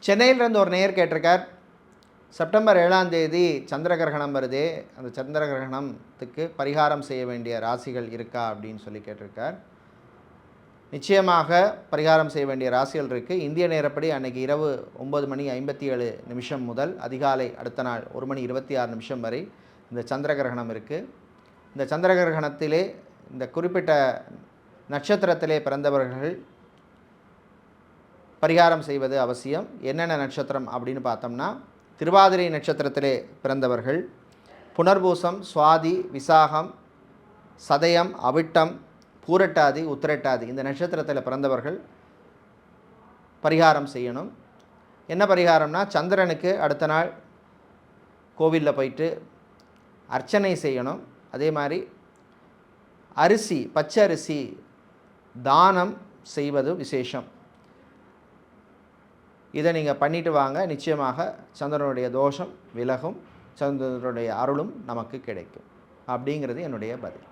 சென்னையிலேருந்து ஒரு நேயர் கேட்டிருக்கார், செப்டம்பர் 7ஆம் தேதி சந்திர கிரகணம் வருதே, அந்த சந்திர கிரகணத்துக்கு பரிகாரம் செய்ய வேண்டிய ராசிகள் இருக்கா அப்படின்னு சொல்லி கேட்டிருக்கார். நிச்சயமாக பரிகாரம் செய்ய வேண்டிய ராசிகள் இருக்குது. இந்திய நேரப்படி அன்றைக்கி இரவு 9:57 முதல் அதிகாலை அடுத்த நாள் 1:26 வரை இந்த சந்திர கிரகணம் இருக்குது. இந்த சந்திர கிரகணத்திலே இந்த குறிப்பிட்ட நட்சத்திரத்திலே பிறந்தவர்கள் பரிகாரம் செய்வது அவசியம். என்னென்ன நட்சத்திரம் அப்படின்னு பார்த்தோம்னா, திருவாதிரை நட்சத்திரத்திலே பிறந்தவர்கள், புனர்பூசம், சுவாதி, விசாகம், சதயம், அவிட்டம், பூரட்டாதி, உத்திரட்டாதி இந்த நட்சத்திரத்தில் பிறந்தவர்கள் பரிகாரம் செய்யணும். என்ன பரிகாரம்னா, சந்திரனுக்கு அடுத்த நாள் கோவிலில் போயிட்டு அர்ச்சனை செய்யணும். அதே மாதிரி அரிசி, பச்சை அரிசி தானம் செய்வது விசேஷம். இதை நீங்கள் பண்ணிட்டு வாங்க. நிச்சயமாக சந்திரனுடைய தோஷம் விலகும், சந்திரனுடைய அருளும் நமக்கு கிடைக்கும். அப்படிங்கிறது என்னுடைய பதில்.